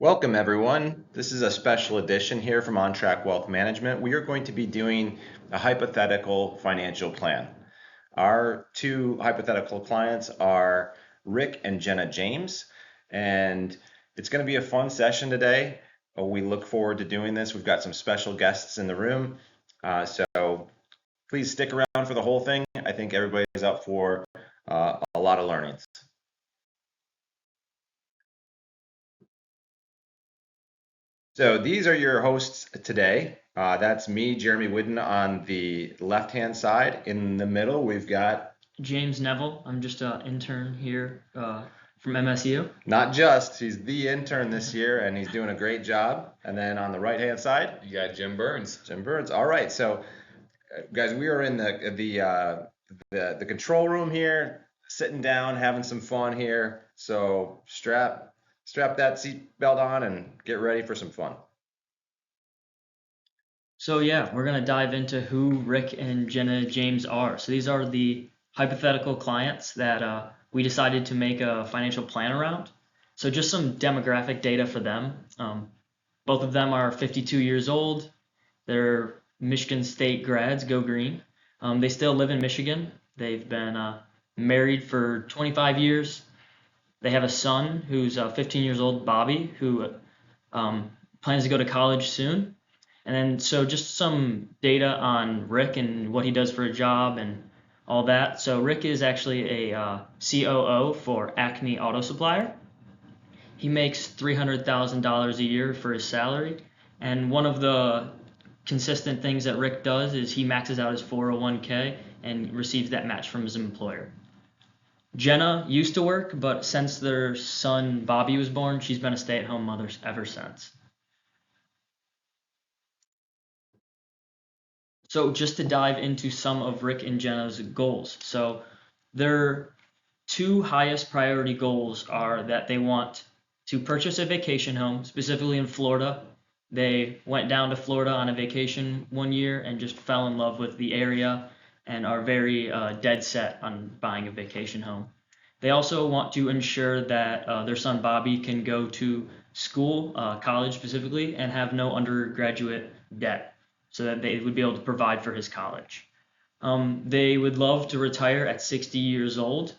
Welcome, everyone. This is a special edition here from On Track Wealth Management. We are going to be doing a hypothetical financial plan. Our two hypothetical clients are Rick and Jenna James, and it's going to be a fun session today. We look forward to doing this. We've got some special guests in the room, so please stick around for the whole thing. I think everybody's up for a lot of learnings. So these are your hosts today. That's me, Jeremy Whidden, on the left-hand side. In the middle, we've got James Neville. I'm just an intern here from MSU. Not just, he's the intern this year, and he's doing a great job. And then on the right-hand side, you got Jim Burns. Jim Burns. All right, so guys, we are in the control room here, sitting down, having some fun here. So strap that seat belt on and get ready for some fun. So yeah, we're gonna dive into who Rick and Jenna James are. So these are the hypothetical clients that we decided to make a financial plan around. So just some demographic data for them. Both of them are 52 years old. They're Michigan State grads, go green. They still live in Michigan. They've been married for 25 years. They have a son who's 15 years old, Bobby, who plans to go to college soon. And then so just some data on Rick and what he does for a job and all that. So Rick is actually a COO for Acme Auto Supplier. He makes $300,000 a year for his salary. And one of the consistent things that Rick does is he maxes out his 401k and receives that match from his employer. Jenna used to work, but since their son Bobby was born, she's been a stay-at-home mother ever since. So just to dive into some of Rick and Jenna's goals. So their two highest priority goals are that they want to purchase a vacation home, specifically in Florida. They went down to Florida on a vacation one year and just fell in love with the area and are very dead set on buying a vacation home. They also want to ensure that their son Bobby can go to school, college specifically, and have no undergraduate debt so that they would be able to provide for his college. They would love to retire at 60 years old,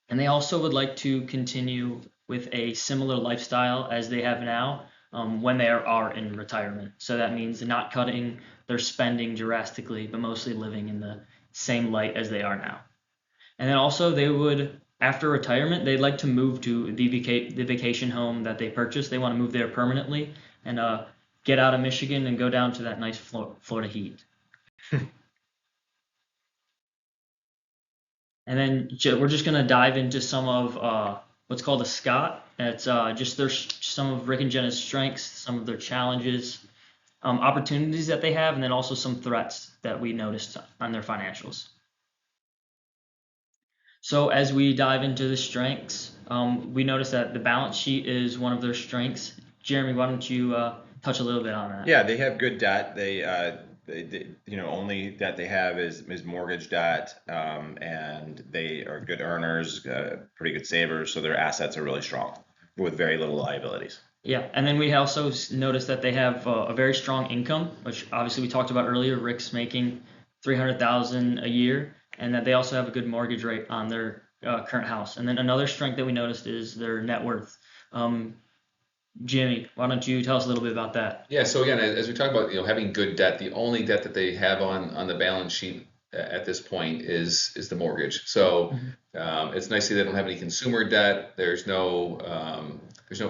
and they also would like to continue with a similar lifestyle as they have now when they are in retirement. So that means not cutting their spending drastically, but mostly living in the same light as they are now. And then also they would, after retirement, they'd like to move to the vacation home that they purchased. They want to move there permanently and get out of Michigan and go down to that nice Florida heat. And then we're just going to dive into some of what's called a SCOT. It's just some of Rick and Jenna's strengths, some of their challenges, opportunities that they have, and then also some threats that we noticed on their financials. So as we dive into the strengths, we notice that the balance sheet is one of their strengths. Jeremy, why don't you touch a little bit on that? Yeah, they have good debt. They only debt they have is mortgage debt, and they are good earners, pretty good savers, so their assets are really strong with very little liabilities. Yeah, and then we also noticed that they have a very strong income, which obviously we talked about earlier. Rick's making $300,000 a year, and that they also have a good mortgage rate on their current house. And then another strength that we noticed is their net worth. Jimmy, why don't you tell us a little bit about that? Yeah, so again, as we talk about having good debt, the only debt that they have on the balance sheet at this point is the mortgage. So it's nice to see they don't have any consumer debt. There's no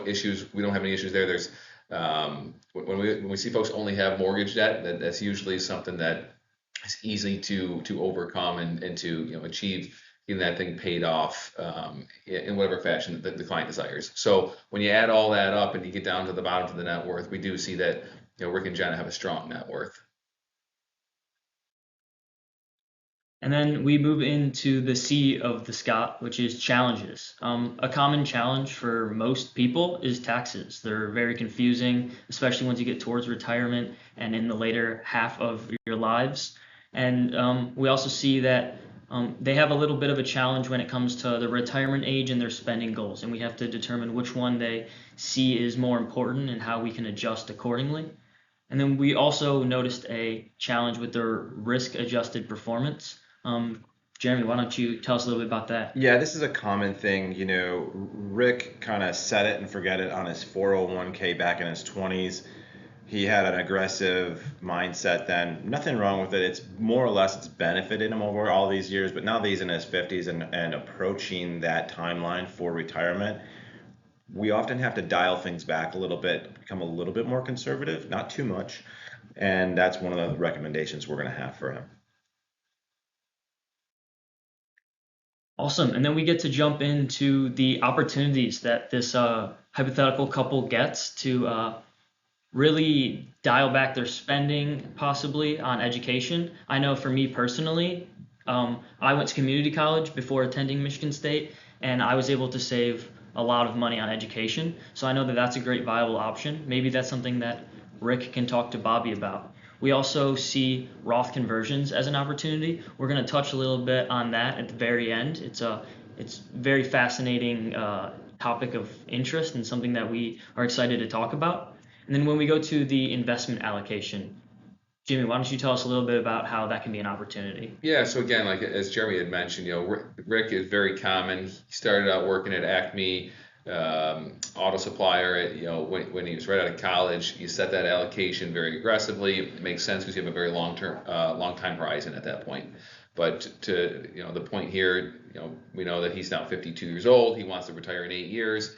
issues. We don't have any issues there. There's when we see folks only have mortgage debt, that's usually something that is easy to overcome and to achieve getting that thing paid off in whatever fashion that the client desires. So when you add all that up and you get down to the bottom to the net worth, we do see that Rick and Jenna have a strong net worth. And then we move into the C of the SCOT, which is challenges. A common challenge for most people is taxes. They're very confusing, especially once you get towards retirement and in the later half of your lives. And we also see that they have a little bit of a challenge when it comes to the retirement age and their spending goals, and we have to determine which one they see is more important and how we can adjust accordingly. And then we also noticed a challenge with their risk-adjusted performance. Jeremy, why don't you tell us a little bit about that? Yeah, this is a common thing. Rick kind of set it and forget it on his 401k back in his 20s. He had an aggressive mindset then. Nothing wrong with it. It's more or less it's benefited him over all these years, but now that he's in his 50s and approaching that timeline for retirement, we often have to dial things back a little bit, become a little bit more conservative, not too much. And that's one of the recommendations we're going to have for him. Awesome. And then we get to jump into the opportunities that this hypothetical couple gets to really dial back their spending possibly on education. I know for me personally, I went to community college before attending Michigan State, and I was able to save a lot of money on education. So I know that that's a great viable option. Maybe that's something that Rick can talk to Bobby about. We also see Roth conversions as an opportunity. We're going to touch a little bit on that at the very end. It's very fascinating topic of interest and something that we are excited to talk about. And then when we go to the investment allocation, Jimmy, why don't you tell us a little bit about how that can be an opportunity? Yeah, so again, like as Jeremy had mentioned, Rick is very common. He started out working at Acme auto supplier. When he was right out of college, you set that allocation very aggressively. It makes sense because you have a very long time horizon at that point. But to the point here, we know that he's now 52 years old. He wants to retire in 8 years.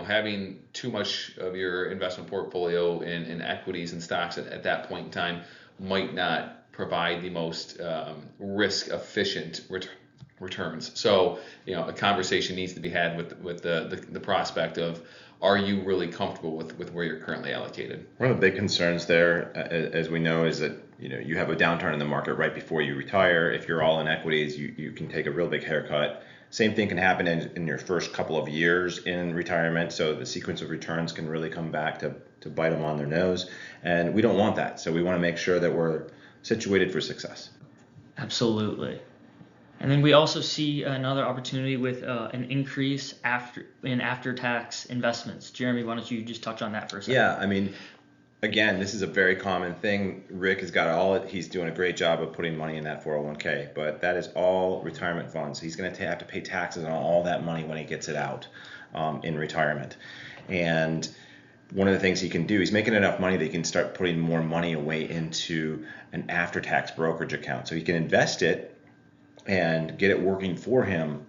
Having too much of your investment portfolio in equities and stocks at that point in time might not provide the most risk efficient returns. So a conversation needs to be had with the prospect of, are you really comfortable with where you're currently allocated? One of the big concerns there, as we know, is that you have a downturn in the market right before you retire. If you're all in equities, you can take a real big haircut. Same thing can happen in your first couple of years in retirement, so the sequence of returns can really come back to bite them on their nose, and we don't want that. So we want to make sure that we're situated for success. Absolutely. And then we also see another opportunity with an increase in after-tax investments. Jeremy, why don't you just touch on that for a second? Yeah, I mean, again, this is a very common thing. Rick has got he's doing a great job of putting money in that 401k, but that is all retirement funds. He's going to have to pay taxes on all that money when he gets it out in retirement. And one of the things he can do, he's making enough money that he can start putting more money away into an after-tax brokerage account. So he can invest it and get it working for him,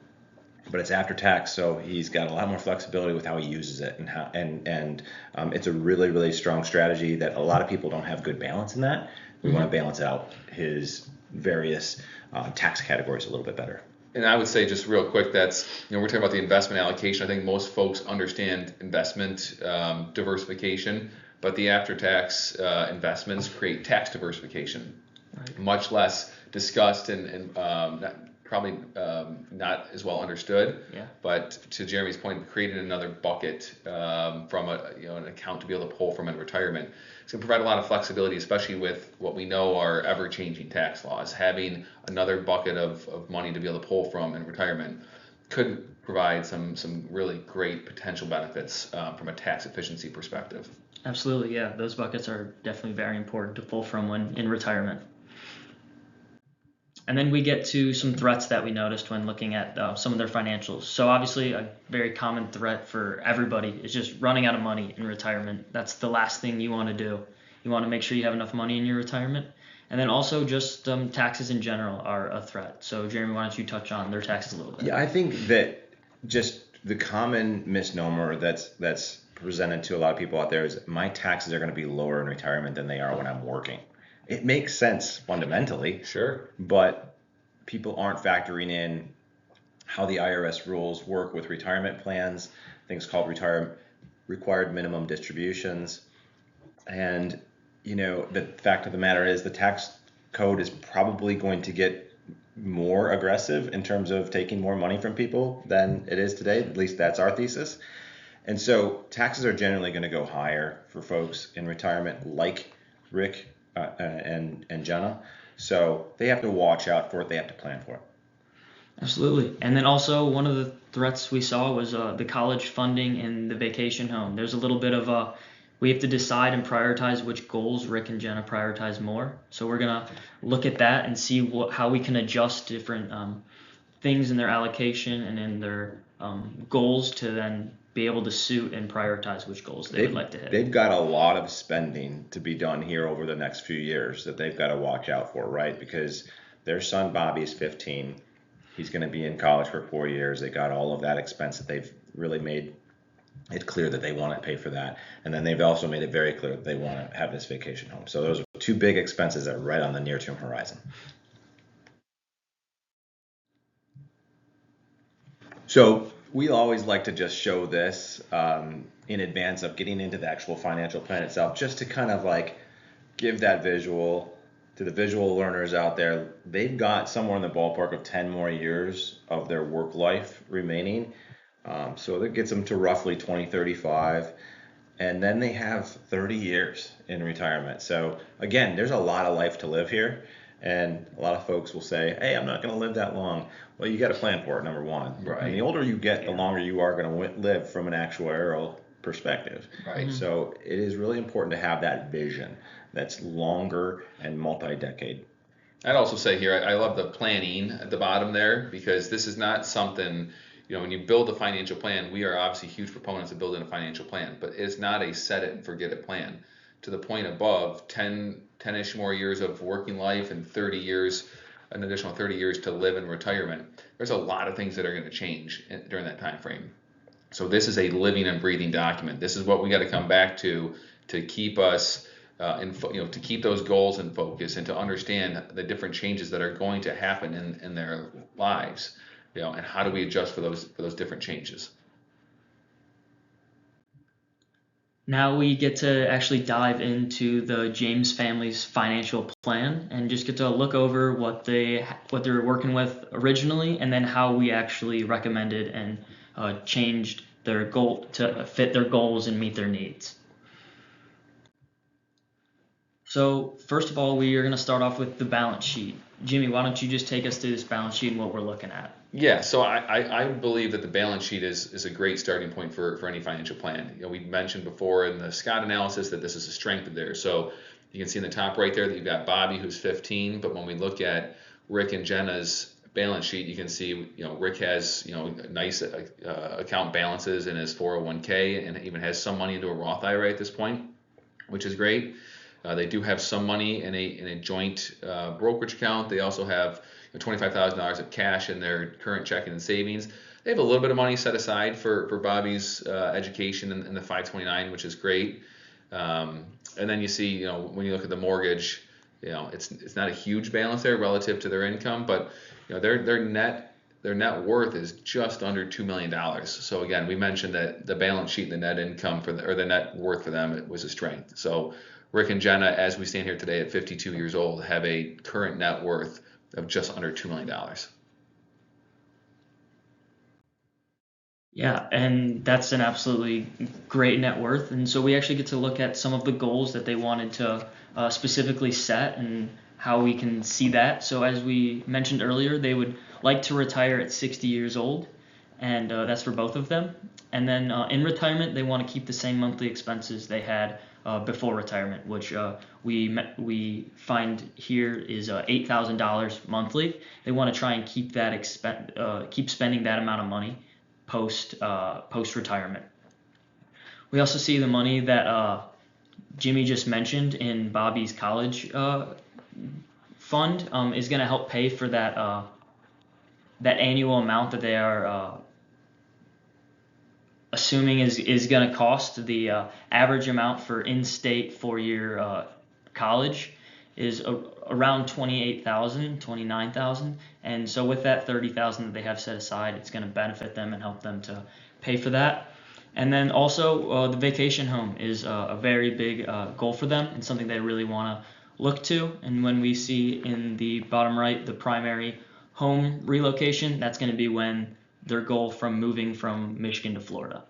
but it's after tax, so he's got a lot more flexibility with how he uses it, and it's a really, really strong strategy that a lot of people don't have good balance in that. We want to balance out his various tax categories a little bit better. And I would say just real quick, that's we're talking about the investment allocation. I think most folks understand investment diversification, but the after-tax investments create tax diversification. Right. Much less discussed and probably not as well understood. Yeah. But to Jeremy's point, creating another bucket from an account to be able to pull from in retirement, it's going to provide a lot of flexibility, especially with what we know are ever-changing tax laws. Having another bucket of money to be able to pull from in retirement could provide some really great potential benefits from a tax efficiency perspective. Absolutely, yeah. Those buckets are definitely very important to pull from when in retirement. And then we get to some threats that we noticed when looking at some of their financials. So obviously a very common threat for everybody is just running out of money in retirement. That's the last thing you want to do. You want to make sure you have enough money in your retirement. And then also just taxes in general are a threat. So Jeremy, why don't you touch on their taxes a little bit? Yeah, I think that just the common misnomer that's presented to a lot of people out there is my taxes are going to be lower in retirement than they are when I'm working. It makes sense fundamentally, sure, but people aren't factoring in how the IRS rules work with retirement plans, things called required minimum distributions. And, the fact of the matter is the tax code is probably going to get more aggressive in terms of taking more money from people than it is today. At least that's our thesis. And so taxes are generally going to go higher for folks in retirement like Rick and Jenna. So they have to watch out for it. They have to plan for it. Absolutely. And then also one of the threats we saw was the college funding and the vacation home. There's a little bit of we have to decide and prioritize which goals Rick and Jenna prioritize more. So we're gonna look at that and see how we can adjust different things in their allocation and in their goals to then be able to suit and prioritize which goals they would like to hit. They've got a lot of spending to be done here over the next few years that they've got to watch out for, right? Because their son Bobby is 15. He's going to be in college for 4 years. They got all of that expense that they've really made it clear that they want to pay for that. And then they've also made it very clear that they want to have this vacation home. So those are two big expenses that are right on the near-term horizon. So we always like to just show this in advance of getting into the actual financial plan itself, just to kind of like give that visual to the visual learners out there. They've got somewhere in the ballpark of 10 more years of their work life remaining. So that gets them to roughly 2035. And then they have 30 years in retirement. So again, there's a lot of life to live here. And a lot of folks will say, hey, I'm not going to live that long. Well, you got to plan for it, number one. Right. And the older you get, the longer you are going to live from an actuarial perspective. Right. So it is really important to have that vision that's longer and multi-decade. I'd also say here, I love the planning at the bottom there, because this is not something, when you build a financial plan, we are obviously huge proponents of building a financial plan, but it's not a set it and forget it plan. To the point above, 10-ish more years of working life and 30 years, an additional 30 years to live in retirement. There's a lot of things that are going to change during that time frame. So this is a living and breathing document. This is what we got to come back to keep us to keep those goals in focus and to understand the different changes that are going to happen in their lives, and how do we adjust for those different changes. Now we get to actually dive into the James family's financial plan and just get to look over what they're working with originally, and then how we actually recommended and changed their goal to fit their goals and meet their needs. So first of all, we are going to start off with the balance sheet. Jimmy, why don't you just take us through this balance sheet and what we're looking at? Yeah, so I believe that the balance sheet is a great starting point for any financial plan. We mentioned before in the Scott analysis that this is a strength of theirs. So you can see in the top right there that you've got Bobby, who's 15, but when we look at Rick and Jenna's balance sheet, you can see Rick has nice account balances in his 401k, and even has some money into a Roth IRA at this point, which is great. They do have some money in a joint brokerage account. They also have $25,000 of cash in their current checking and savings. They have a little bit of money set aside for Bobby's education in the 529, which is great. And then you see, when you look at the mortgage, it's not a huge balance there relative to their income, but their net worth is just under $2 million. So again, we mentioned that the balance sheet and the net income or the net worth for them, it was a strength. So Rick and Jenna, as we stand here today at 52 years old, have a current net worth of just under $2 million. Yeah, and that's an absolutely great net worth. And so we actually get to look at some of the goals that they wanted to specifically set and how we can see that. So as we mentioned earlier, they would like to retire at 60 years old, and that's for both of them. And then in retirement, they want to keep the same monthly expenses they had before retirement, which we find here is $8,000 monthly. They want to try and keep that keep spending that amount of money post retirement. We also see the money that Jimmy just mentioned in Bobby's college fund is going to help pay for that annual amount that they are assuming is going to cost. The average amount for in-state 4-year college is around $28,000, $29,000, and so with that $30,000 that they have set aside, it's going to benefit them and help them to pay for that. And then also the vacation home is a very big goal for them and something they really want to look to. And when we see in the bottom right the primary home relocation, that's going to be when their goal from moving from Michigan to Florida.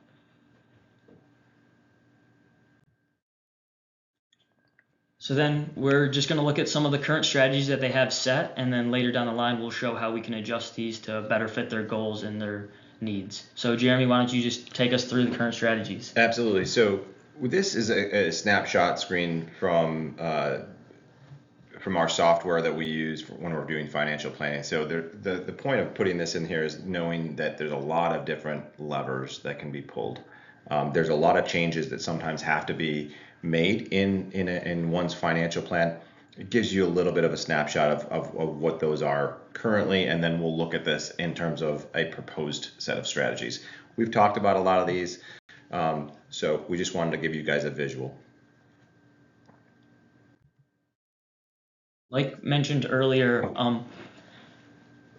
So then we're just going to look at some of the current strategies that they have set, and then later down the line, we'll show how we can adjust these to better fit their goals and their needs. So Jeremy, why don't you just take us through the current strategies? Absolutely. So this is a snapshot screen from our software that we use when we're doing financial planning. So the point of putting this in here is knowing that there's a lot of different levers that can be pulled. There's a lot of changes that sometimes have to be made in one's financial plan. It gives you a little bit of a snapshot of what those are currently, and then we'll look at this in terms of a proposed set of strategies. We've talked about a lot of these, so we just wanted to give you guys a visual. Like mentioned earlier,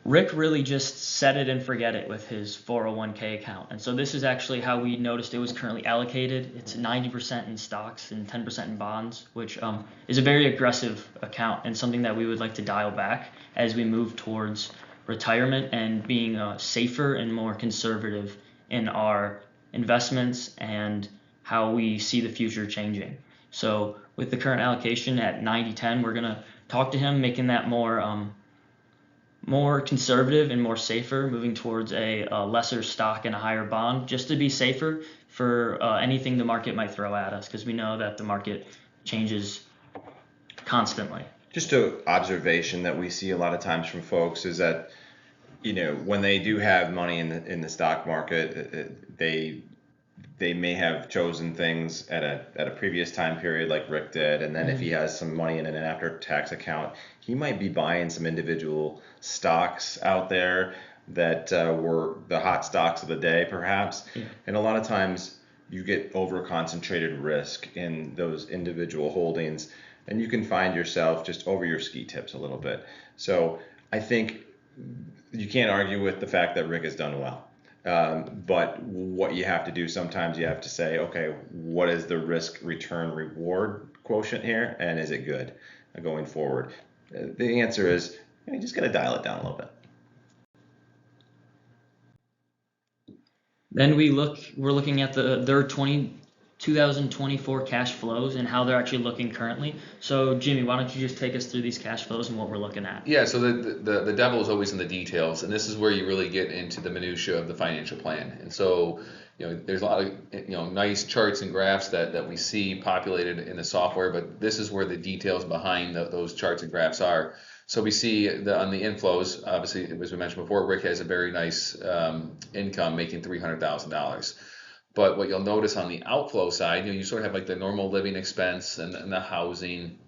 Rick really just set it and forget it with his 401k account. And so this is actually how we noticed it was currently allocated. It's 90% in stocks and 10% in bonds, which is a very aggressive account and something that we would like to dial back as we move towards retirement and being safer and more conservative in our investments and how we see the future changing. So with the current allocation at 90-10, we're going to talk to him, making that more conservative and more safer, moving towards a lesser stock and a higher bond, just to be safer for anything the market might throw at us, because we know that the market changes constantly. Just an observation that we see a lot of times from folks is that, when they do have money in the stock market, they may have chosen things at a previous time period like Rick did, and then if he has some money in an after-tax account, he might be buying some individual stocks out there that were the hot stocks of the day, perhaps. Yeah. And a lot of times you get over-concentrated risk in those individual holdings, and you can find yourself just over your ski tips a little bit. So I think you can't argue with the fact that Rick has done well. But what you have to do sometimes, you have to say, okay, what is the risk return reward quotient here, and is it good going forward? The answer is you just got to dial it down a little bit. Then we're looking at their 2024 cash flows and how they're actually looking currently. So Jimmy, why don't you just take us through these cash flows and what we're looking at? Yeah, so the devil is always in the details, and this is where you really get into the minutia of the financial plan. And so, there's a lot of nice charts and graphs that we see populated in the software, but this is where the details behind those charts and graphs are. So we see on the inflows, obviously, as we mentioned before, Rick has a very nice income, making $300,000. But what you'll notice on the outflow side, you sort of have like the normal living expense and the housing.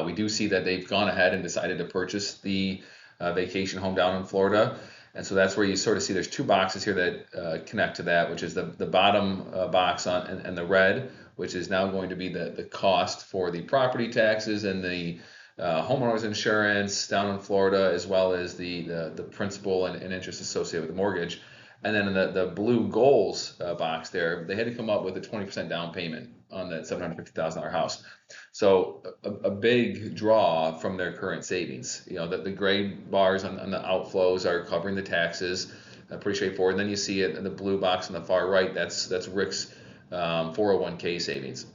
We do see that they've gone ahead and decided to purchase the vacation home down in Florida. And so that's where you sort of see there's two boxes here that connect to that, which is the bottom box and the red, which is now going to be the cost for the property taxes and the homeowners insurance down in Florida, as well as the principal and interest associated with the mortgage. And then in the blue goals box there, they had to come up with a 20% down payment on that $750,000 house. So a big draw from their current savings. The gray bars on the outflows are covering the taxes, pretty straightforward. And then you see it in the blue box on the far right. That's Rick's 401k savings.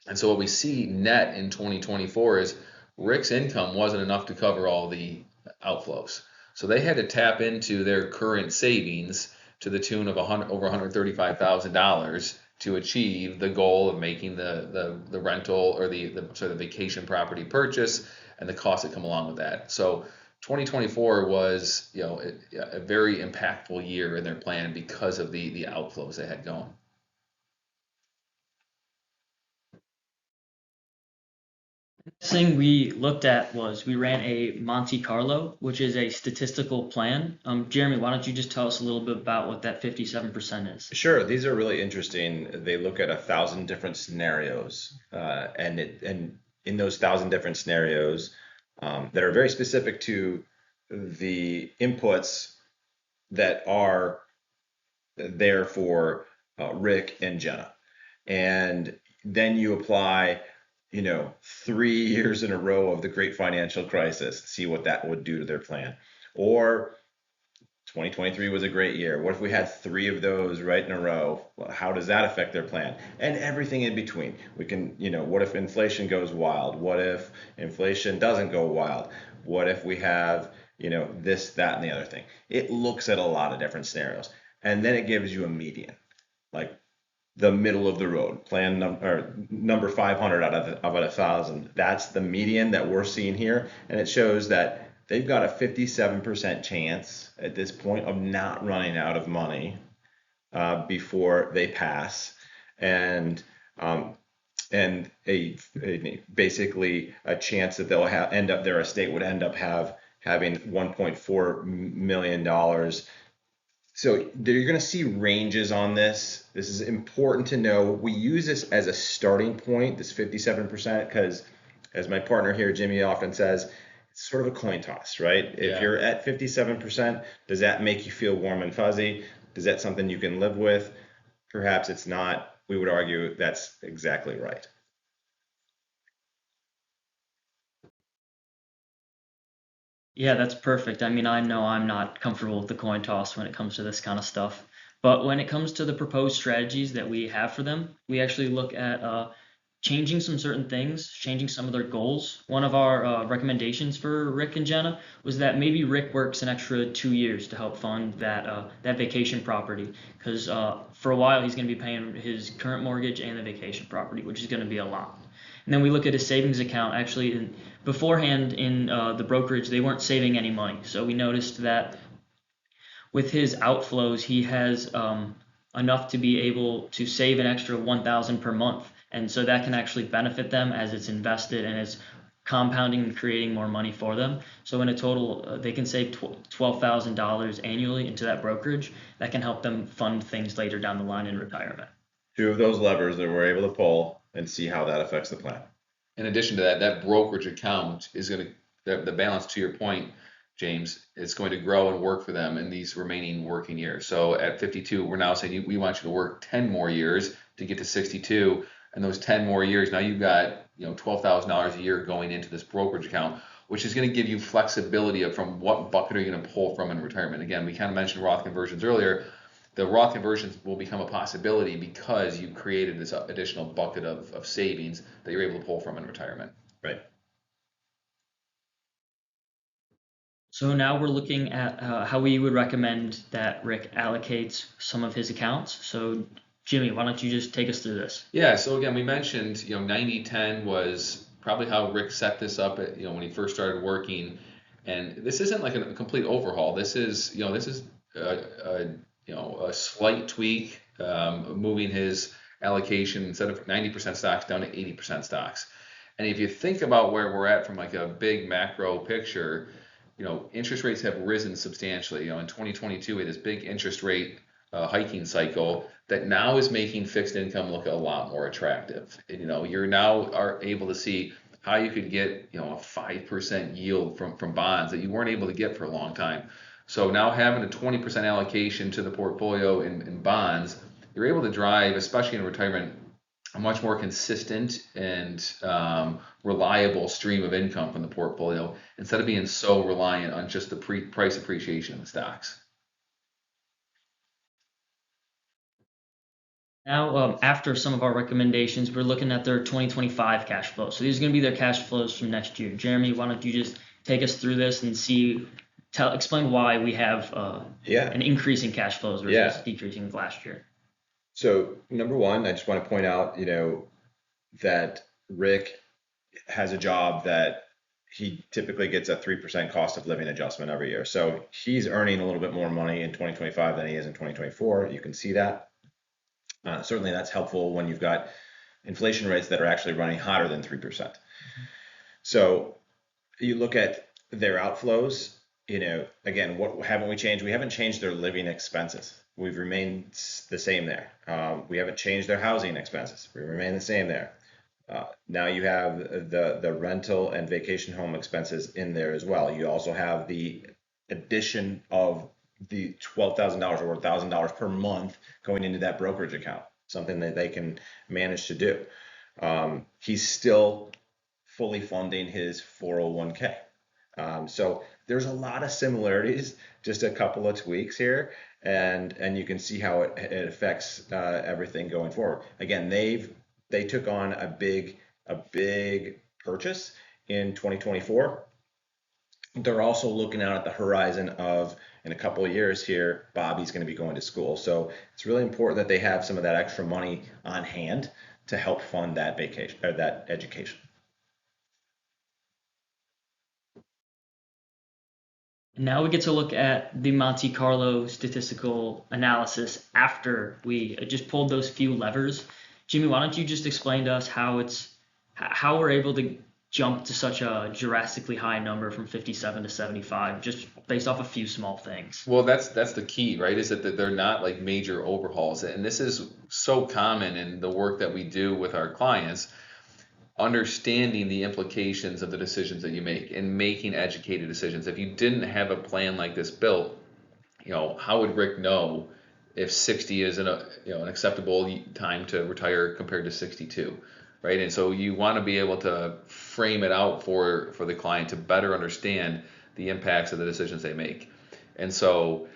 And so what we see net in 2024 is Rick's income wasn't enough to cover all the outflows. So they had to tap into their current savings to the tune of over $135,000 to achieve the goal of making the rental or the vacation property purchase and the costs that come along with that. So 2024 was a very impactful year in their plan because of the outflows they had going. Thing we looked at was we ran a Monte Carlo, which is a statistical plan. Jeremy, why don't you just tell us a little bit about what that 57% is? Sure, these are really interesting. They look at 1,000 different scenarios, and in those 1,000 different scenarios that are very specific to the inputs that are there for Rick and Jenna, and then you apply 3 years in a row of the great financial crisis, see what that would do to their plan, or 2023 was a great year. What if we had three of those right in a row? Well, how does that affect their plan? And everything in between. We can, what if inflation goes wild? What if inflation doesn't go wild? What if we have, this, that, and the other thing? It looks at a lot of different scenarios. And then it gives you a median, like the middle of the road, number 500 out of 1,000. That's the median that we're seeing here. And it shows that they've got a 57% chance at this point of not running out of money before they pass, and basically a chance that they'll their estate would end up having $1.4 million. So you're going to see ranges on this. This is important to know. We use this as a starting point, this 57%, because as my partner here, Jimmy, often says, it's sort of a coin toss, right? If you're at 57%, does that make you feel warm and fuzzy? Is that something you can live with? Perhaps it's not. We would argue that's exactly right. Yeah, that's perfect. I mean, I know I'm not comfortable with the coin toss when it comes to this kind of stuff. But when it comes to the proposed strategies that we have for them, we actually look at changing some certain things, changing some of their goals. One of our recommendations for Rick and Jenna was that maybe Rick works an extra 2 years to help fund that vacation property, because for a while he's going to be paying his current mortgage and the vacation property, which is going to be a lot. And then we look at his savings account. Actually, beforehand in the brokerage, they weren't saving any money. So we noticed that with his outflows, he has enough to be able to save an extra 1,000 per month, and so that can actually benefit them as it's invested and it's compounding and creating more money for them. So in a total, they can save $12,000 annually into that brokerage. That can help them fund things later down the line in retirement. Two of those levers that we're able to pull and see how that affects the plan. In addition to that, that brokerage account is going to, the balance, to your point, James, it's going to grow and work for them in these remaining working years. So at 52, we're now saying we want you to work 10 more years to get to 62. And those 10 more years, now you've got $12,000 a year going into this brokerage account, which is going to give you flexibility from what bucket are you going to pull from in retirement. Again, we kind of mentioned Roth conversions earlier. The Roth conversions will become a possibility because you created this additional bucket of savings that you're able to pull from in retirement. Right. So now we're looking at how we would recommend that Rick allocates some of his accounts. So Jimmy, why don't you just take us through this? Yeah, so again, we mentioned, 90-10 was probably how Rick set this up at, when he first started working. And this isn't like a complete overhaul. This is a slight tweak, moving his allocation instead of 90% stocks down to 80% stocks. And if you think about where we're at from like a big macro picture, interest rates have risen substantially. In 2022, we had this big interest rate hiking cycle that now is making fixed income look a lot more attractive. And, you're now are able to see how you could get, a 5% yield from bonds that you weren't able to get for a long time. So now having a 20% allocation to the portfolio in bonds, you're able to drive, especially in retirement, a much more consistent and reliable stream of income from the portfolio instead of being so reliant on just the price appreciation of the stocks. Now, after some of our recommendations, we're looking at their 2025 cash flow. So these are going to be their cash flows from next year. Jeremy, why don't you just take us through this and explain why we have an increase in cash flows versus decreasing last year. So number one, I just want to point out, that Rick has a job that he typically gets a 3% cost of living adjustment every year. So he's earning a little bit more money in 2025 than he is in 2024. You can see that. Certainly that's helpful when you've got inflation rates that are actually running hotter than 3%. So you look at their outflows, again, what haven't we changed? We haven't changed their living expenses. We've remained the same there. We haven't changed their housing expenses. We remain the same there. Now you have the rental and vacation home expenses in there as well. You also have the addition of the $12,000 or $1,000 per month going into that brokerage account, something that they can manage to do. He's still fully funding his 401k. So there's a lot of similarities, just a couple of tweaks here, and you can see how it affects everything going forward. Again, they took on a big purchase in 2024. They're also looking out at the horizon of, in a couple of years here, Bobby's going to be going to school. So it's really important that they have some of that extra money on hand to help fund that vacation or that education. Now we get to look at the Monte Carlo statistical analysis after we just pulled those few levers. Jimmy, why don't you just explain to us how we're able to jump to such a drastically high number from 57 to 75 just based off a few small things? Well, that's the key, right? Is that they're not like major overhauls, and this is so common in the work that we do with our clients. Understanding the implications of the decisions that you make and making educated decisions. If you didn't have a plan like this built, how would Rick know if 60 is an acceptable time to retire compared to 62, right? And so you want to be able to frame it out for the client to better understand the impacts of the decisions they make. And so,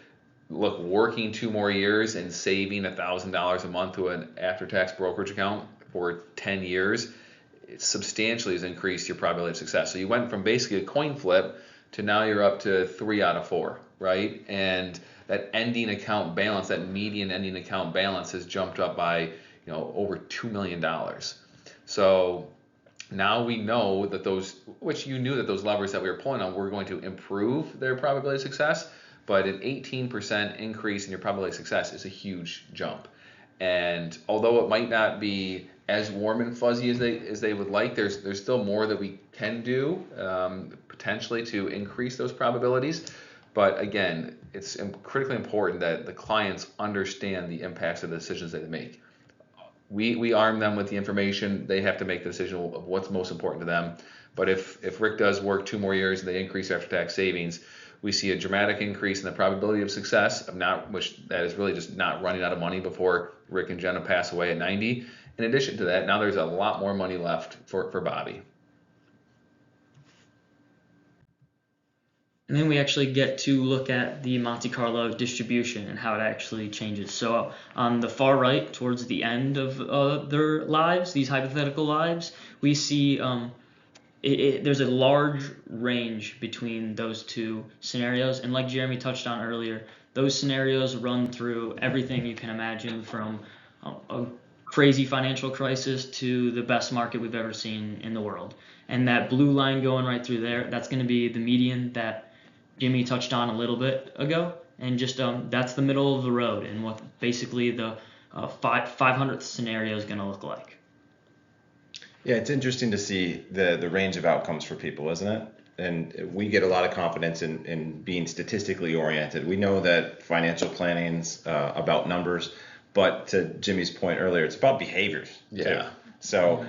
look, working 2 more years and saving $1,000 a month to an after-tax brokerage account for 10 years, it substantially has increased your probability of success. So you went from basically a coin flip to now you're up to 3 out of 4, right? And that ending account balance, that median ending account balance has jumped up by, over $2 million. So now we know that which you knew that those levers that we were pulling on were going to improve their probability of success, but an 18% increase in your probability of success is a huge jump. And although it might not be as warm and fuzzy as they would like, there's still more that we can do potentially to increase those probabilities. But again, it's critically important that the clients understand the impacts of the decisions that they make. We arm them with the information. They have to make the decision of what's most important to them. But if Rick does work 2 more years and they increase after-tax savings, we see a dramatic increase in the probability of success which is really just not running out of money before Rick and Jenna pass away at 90. In addition to that, now there's a lot more money left for Bobby. And then we actually get to look at the Monte Carlo distribution and how it actually changes. So on the far right, towards the end of their lives, these hypothetical lives, we see there's a large range between those two scenarios. And like Jeremy touched on earlier, those scenarios run through everything you can imagine, from a crazy financial crisis to the best market we've ever seen in the world. And that blue line going right through there, that's going to be the median that Jimmy touched on a little bit ago. And just that's the middle of the road and what basically the 500th scenario is going to look like. Yeah, it's interesting to see the range of outcomes for people, isn't it? And we get a lot of confidence in being statistically oriented. We know that financial planning's about numbers, but to Jimmy's point earlier, it's about behaviors too. Yeah. So,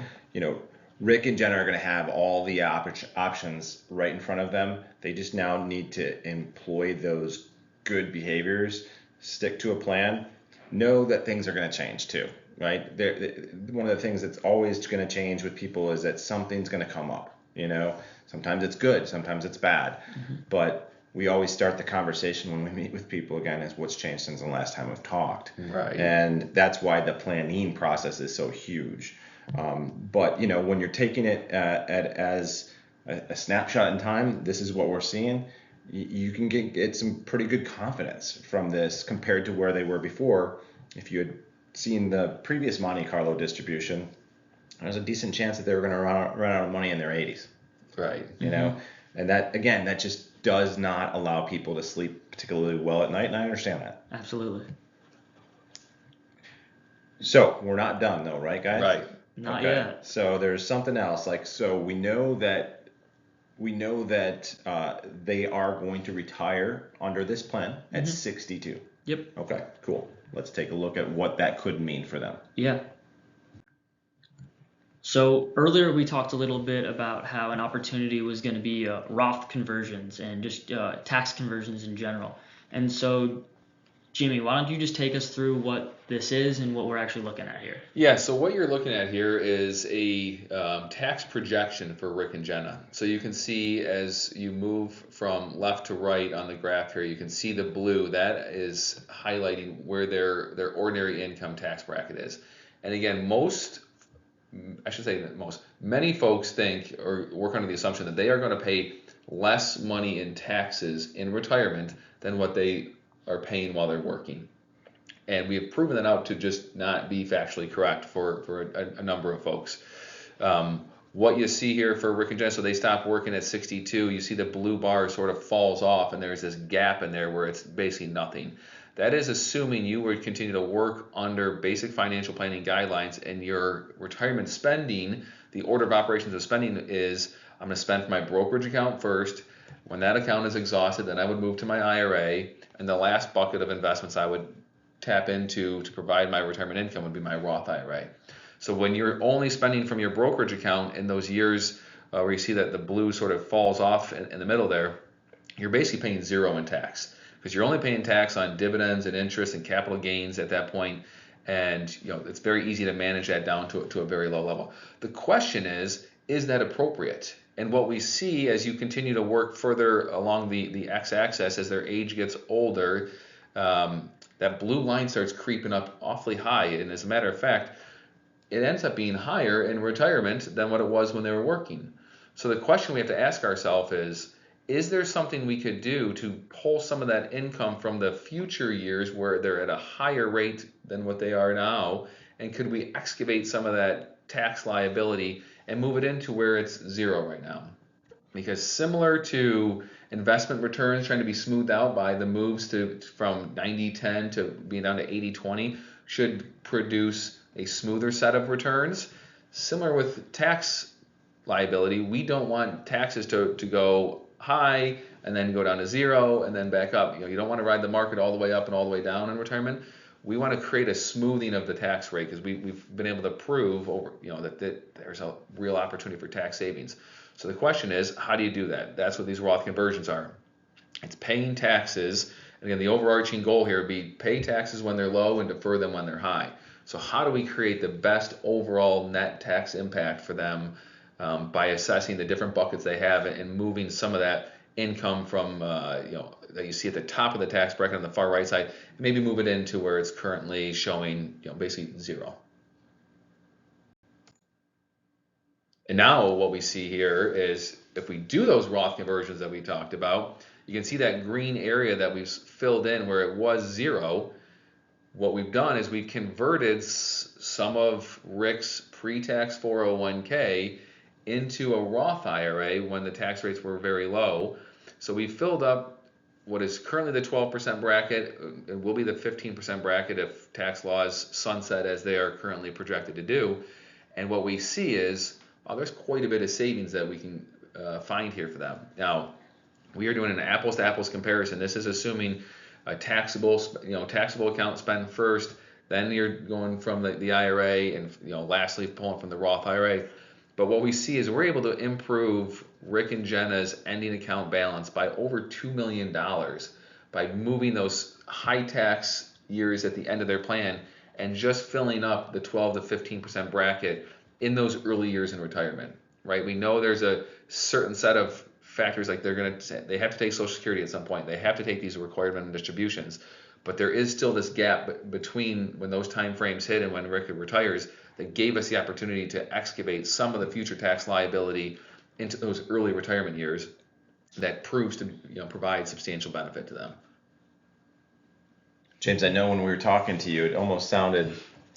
Rick and Jenna are going to have all the options right in front of them. They just now need to employ those good behaviors, stick to a plan, know that things are going to change too, right? One of the things that's always going to change with people is that something's going to come up. Sometimes it's good, sometimes it's bad, but we always start the conversation when we meet with people again is what's changed since the last time we've talked. Right. And that's why the planning process is so huge. But when you're taking it as a snapshot in time, this is what we're seeing. You can get some pretty good confidence from this compared to where they were before. If you had seen the previous Monte Carlo distribution, there's a decent chance that they were going to run out of money in their 80s. Right. And that just does not allow people to sleep particularly well at night, and I understand that. Absolutely. So we're not done though, right, guys? Right. Not yet. So there's something else. So we know that they are going to retire under this plan at 62. Yep. Okay, cool. Let's take a look at what that could mean for them. Yeah. So earlier we talked a little bit about how an opportunity was going to be Roth conversions and just tax conversions in general. And so Jimmy, why don't you just take us through what this is and what we're actually looking at here? Yeah, so what you're looking at here is a tax projection for Rick and Jenna. So you can see as you move from left to right on the graph here, you can see the blue. That is highlighting where their ordinary income tax bracket is. And again, many folks think or work under the assumption that they are going to pay less money in taxes in retirement than what they are paying while they're working. And we have proven that out to just not be factually correct for a number of folks. What you see here for Rick and Jen, so they stop working at 62, you see the blue bar sort of falls off and there's this gap in there where it's basically nothing. That is assuming you would continue to work under basic financial planning guidelines, and your retirement spending, the order of operations of spending is, I'm going to spend for my brokerage account first. When that account is exhausted, then I would move to my IRA, and the last bucket of investments I would tap into to provide my retirement income would be my Roth IRA. So when you're only spending from your brokerage account in those years where you see that the blue sort of falls off in the middle there, you're basically paying zero in tax, because you're only paying tax on dividends and interest and capital gains at that point, and it's very easy to manage that down to a very low level. The question is that appropriate? And what we see as you continue to work further along the x-axis as their age gets older, that blue line starts creeping up awfully high, and as a matter of fact, it ends up being higher in retirement than what it was when they were working. So the question we have to ask ourselves is there something we could do to pull some of that income from the future years where they're at a higher rate than what they are now, and could we excavate some of that tax liability and move it into where it's zero right now? Because similar to investment returns trying to be smoothed out by the moves from 90-10 to being down to 80-20 should produce a smoother set of returns. Similar with tax liability, we don't want taxes to go high and then go down to zero and then back up. You don't want to ride the market all the way up and all the way down in retirement. We want to create a smoothing of the tax rate, because we've been able to prove that there's a real opportunity for tax savings. So the question is, how do you do that? That's what these Roth conversions are. It's paying taxes. And again, the overarching goal here would be pay taxes when they're low and defer them when they're high. So how do we create the best overall net tax impact for them by assessing the different buckets they have and moving some of that income from that you see at the top of the tax bracket on the far right side, and maybe move it into where it's currently showing basically zero. And now what we see here is if we do those Roth conversions that we talked about, you can see that green area that we've filled in where it was zero. What we've done is we've converted some of Rick's pre-tax 401k into a Roth IRA when the tax rates were very low. So we filled up what is currently the 12% bracket. It will be the 15% bracket if tax laws sunset as they are currently projected to do. And what we see is, there's quite a bit of savings that we can find here for them. Now, we are doing an apples to apples comparison. This is assuming a taxable account spend first, then you're going from the IRA, and lastly pulling from the Roth IRA. But what we see is we're able to improve Rick and Jenna's ending account balance by over $2 million by moving those high tax years at the end of their plan and just filling up the 12 to 15% bracket in those early years in retirement, right? We know there's a certain set of factors, like they have to take Social Security at some point. They have to take these required minimum distributions. But there is still this gap between when those time frames hit and when Rick retires that gave us the opportunity to excavate some of the future tax liability into those early retirement years that proves to provide substantial benefit to them. James, I know when we were talking to you, it almost sounded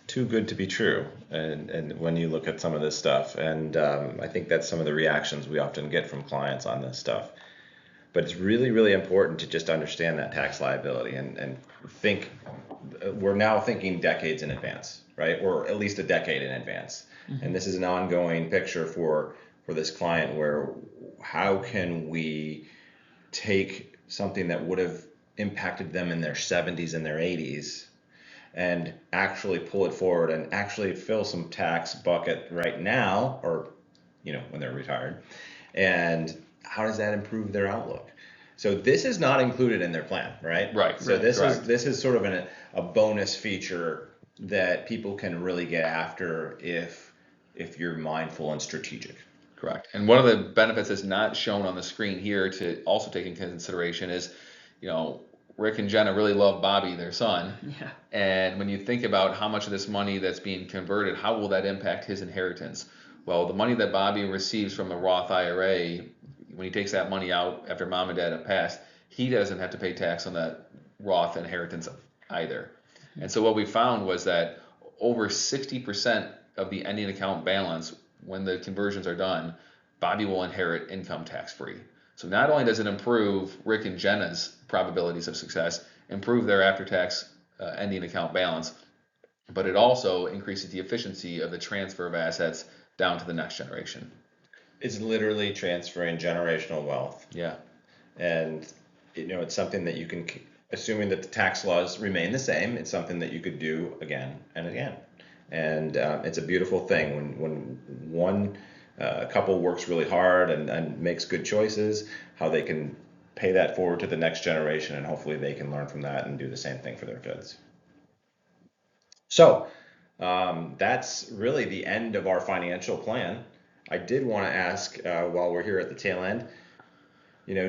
too good to be true, and when you look at some of this stuff, and I think that's some of the reactions we often get from clients on this stuff. But it's really, really important to just understand that tax liability and think. We're now thinking decades in advance, right? Or at least a decade in advance. Mm-hmm. And this is an ongoing picture for this client where how can we take something that would have impacted them in their 70s and their 80s and actually pull it forward and actually fill some tax bucket right now, or when they're retired, and how does that improve their outlook? So this is not included in their plan, right? Right. So Right. this Correct. is sort of a bonus feature that people can really get after if you're mindful and strategic. Correct. And one of the benefits that's not shown on the screen here to also take into consideration is, you know, Rick and Jenna really love Bobby, their son. Yeah. And when you think about how much of this money that's being converted, how will that impact his inheritance? Well, the money that Bobby receives from the Roth IRA, when he takes that money out after mom and dad have passed, he doesn't have to pay tax on that Roth inheritance either. And so what we found was that over 60% of the ending account balance, when the conversions are done, Bobby will inherit income tax free. So not only does it improve Rick and Jenna's probabilities of success, improve their after tax ending account balance, but it also increases the efficiency of the transfer of assets down to the next generation. It's literally transferring generational wealth. Yeah. And it's something that you can, assuming that the tax laws remain the same, it's something that you could do again and again. And it's a beautiful thing when one couple works really hard and makes good choices, how they can pay that forward to the next generation, and hopefully they can learn from that and do the same thing for their kids. So that's really the end of our financial plan. I did want to ask while we're here at the tail end,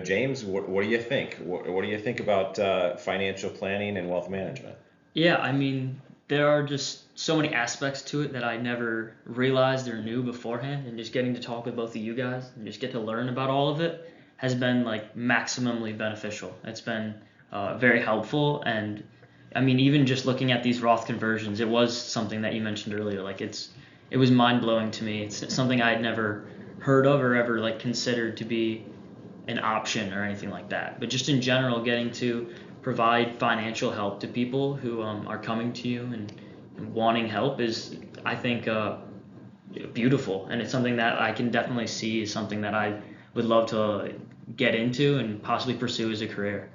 James, what do you think? What do you think about financial planning and wealth management? Yeah, I mean, there are just so many aspects to it that I never realized or knew beforehand, and just getting to talk with both of you guys and just get to learn about all of it has been like maximally beneficial. It's been very helpful, and I mean, even just looking at these Roth conversions, it was something that you mentioned earlier. Like it was mind blowing to me. It's something I had never heard of or ever like considered to be an option or anything like that. But just in general, getting to provide financial help to people who are coming to you and wanting help is, I think, beautiful. And it's something that I can definitely see is something that I would love to get into and possibly pursue as a career.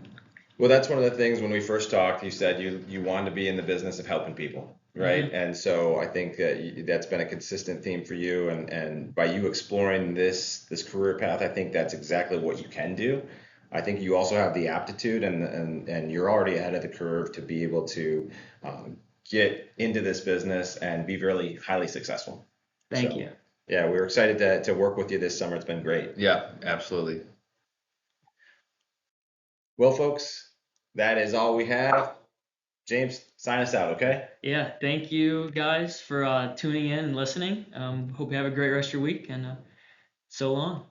Well, that's one of the things when we first talked, you said you wanted to be in the business of helping people, right? Mm-hmm. And so I think that's been a consistent theme for you. And by you exploring this career path, I think that's exactly what you can do. I think you also have the aptitude and you're already ahead of the curve to be able to get into this business and be really highly successful. Thank So, you. yeah, we're excited to work with you this summer. It's been great. Yeah, absolutely. Well, folks, that is all we have. James, sign us out, okay? Yeah, thank you guys for tuning in and listening. Hope you have a great rest of your week, and so long.